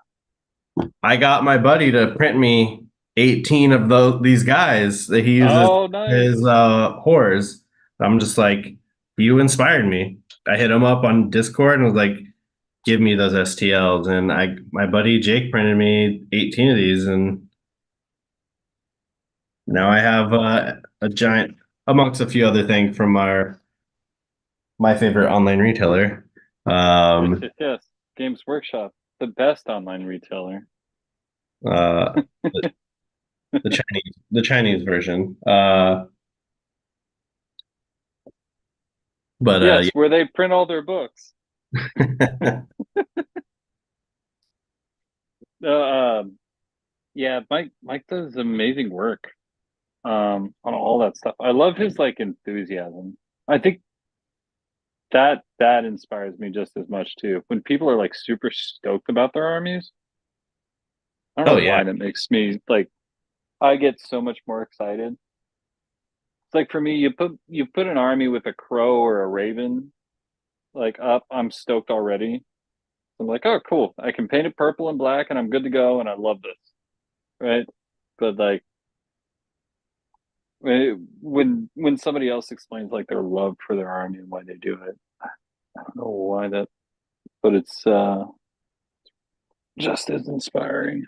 A: I got my buddy to print me 18 of these guys that he uses
B: Oh, nice.
A: his horrors. I'm just like, you inspired me. I hit him up on Discord and was like, give me those STLs. And I my buddy Jake printed me 18 of these and now I have a giant amongst a few other things from our my favorite online retailer.
B: Yes,
A: Um
B: yes, yes. Games Workshop, the best online retailer.
A: uh the Chinese version. But
B: Yes, where they print all their books.
A: yeah.
B: Um, yeah, Mike does amazing work on all that stuff. I love his like enthusiasm. I think that inspires me just as much too. When people are like super stoked about their armies, I don't
A: Oh
B: know
A: yeah.
B: why that makes me like I get so much more excited. It's like for me, you put an army with a crow or a raven like up, I'm stoked already. I'm like, oh cool, I can paint it purple and black and I'm good to go and I love this. Right? But like when somebody else explains like their love for their army and why they do it, I don't know why that, but it's just as inspiring.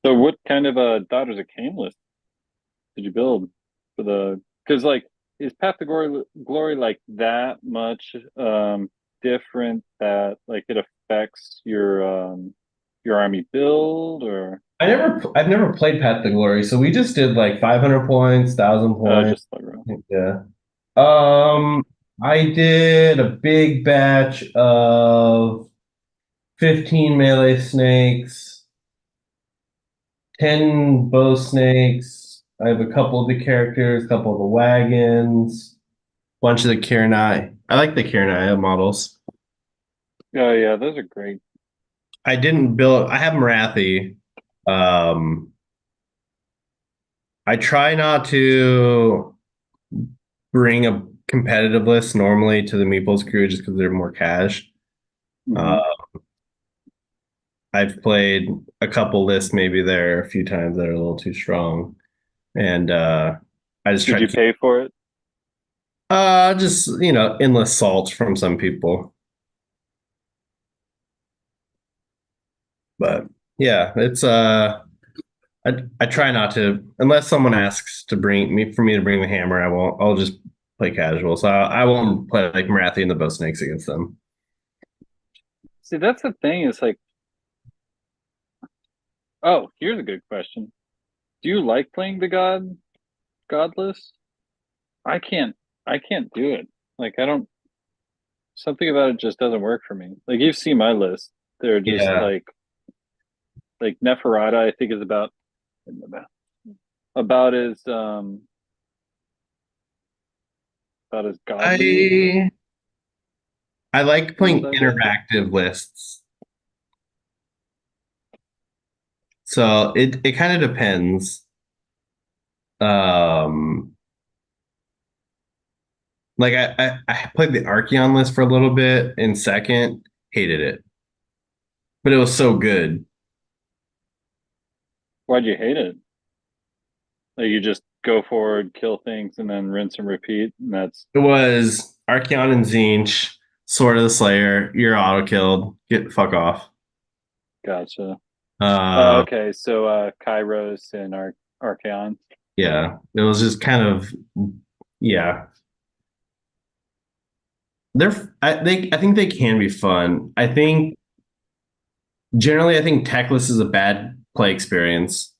B: So, what kind of a Daughters of Cain list did you build for the? Because like, is Path to Glory like that much different that like it affects your army build or
A: I've never played Path to Glory, so we just did like 500 points, 1,000 points.
B: just like
A: Yeah. Um, I did a big batch of 15 melee snakes, 10 bow snakes. I have a couple of the characters, a couple of the wagons, bunch of the Kirinai. I like the Kirinai models.
B: oh yeah, those are great.
A: I didn't build, I have Marathi. Um, I try not to bring a competitive list normally to the Meeples crew just because they're more cash. Uh,
B: Hmm.
A: I've played a couple lists maybe there a few times that are a little too strong, and I just
B: Did
A: try to
B: you
A: keep
B: pay for it?
A: just you know endless salt from some people, but yeah, it's I try not to unless someone asks to bring me for me to bring the hammer. I won't. I'll just play casual, so I won't play like Marathi and the Bow Snakes against them.
B: See, that's the thing. Is like, oh, here's a good question. Do you like playing the godless? I can't I can't do it. Like I don't something about it just doesn't work for me. Like you've seen my list. They're just
A: Yeah,
B: like Neferata I think is about about as godly
A: I I like
B: as
A: playing
B: I get.
A: interactive lists. So it kind of depends. Um, like I played the Archeon list for a little bit in second, hated it, but it was so good.
B: Why'd you hate it? Like you just go forward, kill things, and then rinse and repeat, and that's
A: It was Archeon and Zinch, Sword of the Slayer. You're auto killed. Get the fuck off.
B: gotcha.
A: Uh,
B: Okay, so Kairos and Archeon.
A: yeah, it was just kind of yeah. I think they can be fun. I think generally I think Techless is a bad play experience.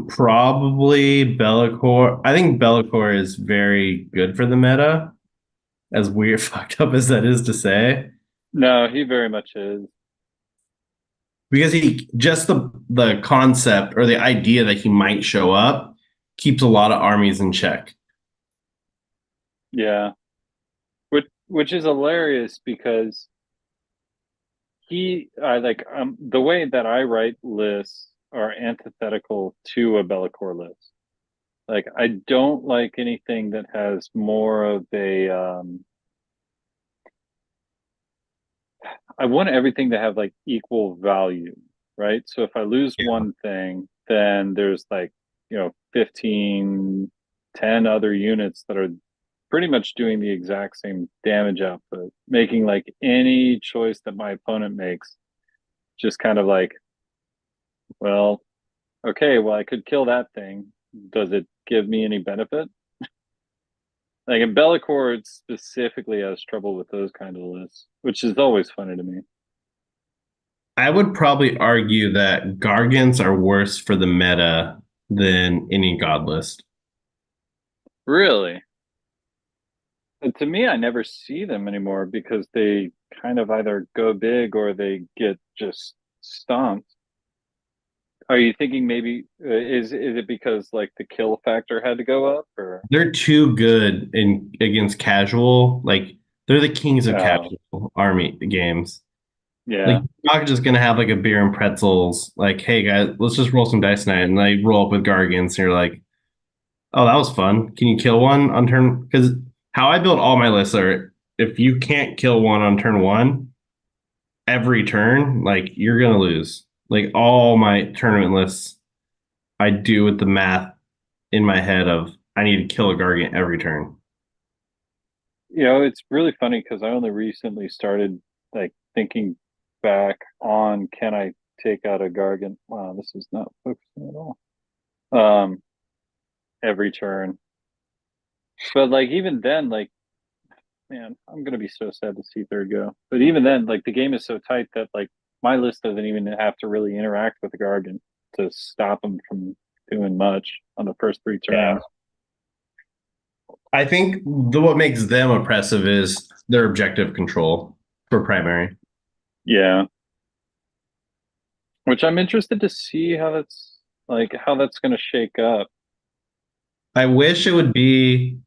A: Probably Bellacore. I think Bellacore is very good for the meta, as weird fucked up as that is to say.
B: No, he very much is.
A: Because he just the concept or the idea that he might show up keeps a lot of armies in check.
B: Yeah, which is hilarious because I like the way that I write lists are antithetical to a Bellacore list. Like I don't like anything that has more of a I want everything to have like equal value, right? So if I lose
A: Yeah.
B: one thing, then there's like, 15, 10 other units that are pretty much doing the exact same damage output, making like any choice that my opponent makes just kind of like, well, okay, well, I could kill that thing. Does it give me any benefit? Like in Bellacore, it specifically has trouble with those kind of lists, which is always funny to me.
A: I would probably argue that Gargants are worse for the meta than any god list.
B: Really? And to me, I never see them anymore because they kind of either go big or they get just stomped. Are you thinking maybe is it because like the kill factor had to go up or
A: They're too good in against casual. Like they're the kings of
B: oh
A: casual army games. Like
B: yeah.
A: you're not just gonna have like a beer and pretzels. Like, hey guys, let's just roll some dice tonight, and they roll up with Gargants, and you're like, oh, that was fun. Can you kill one on turn? Because how I build all my lists are if you can't kill one on turn one, every turn, like you're gonna lose. Like all my tournament lists, I do with the math in my head of I need to kill a Gargant every turn.
B: It's really funny because I only recently started like thinking back on can I take out a Gargant? Wow, this is not focusing at all. Um, every turn. But like even then, like man, I'm gonna be so sad to see third go. But even then, like the game is so tight that like my list doesn't even have to really interact with the Gargant to stop him from doing much on the first three
A: Yeah.
B: turns.
A: I think what makes them oppressive is their objective control for primary.
B: Yeah, which I'm interested to see how that's gonna shake up.
A: I wish it would be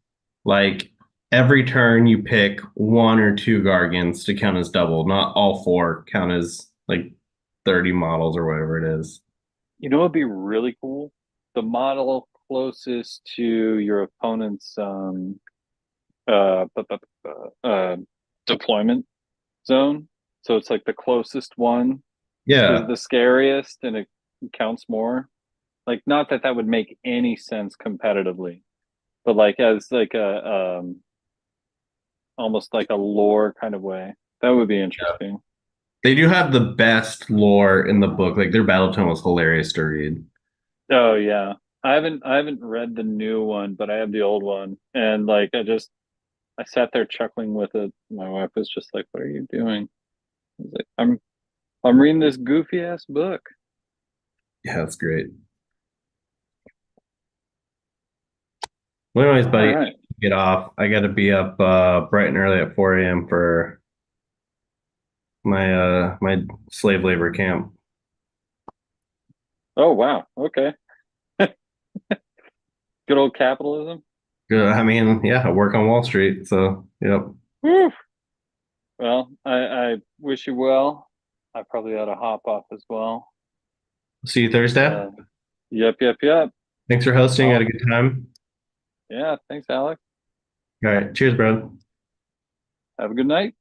A: like every turn you pick one or two Gargants to count as double, not all four count as like 30 models or whatever it is.
B: You know, it'd be really cool. The model closest to your opponent's uh, bu- bu- deployment zone. So it's like the closest one is
A: Yeah.
B: the scariest and it counts more. Like, not that that would make any sense competitively, but like as like a almost like a lore kind of way. That would be interesting.
A: They do have the best lore in the book. Like their battle tome was hilarious to read.
B: Oh yeah. I haven't read the new one, but I have the old one. And like I sat there chuckling with it. My wife was just like, "What are you doing?" I was like, I'm reading this goofy ass book.
A: Yeah, that's great. Well, anyways,
B: All
A: buddy,
B: right.
A: get off. I got to be up bright and early at 4 a.m. for my slave labor camp.
B: Oh wow. Okay. Good old capitalism.
A: I mean, yeah, I work on Wall Street, so yep.
B: Woo. Well, I wish you well. I probably ought to hop off as well.
A: See you Thursday.
B: Uh, yep, yep, yep.
A: Thanks for hosting. Had a
B: I'll,
A: good time.
B: yeah, thanks, Alex.
A: All right, cheers, bro.
B: Have a good night.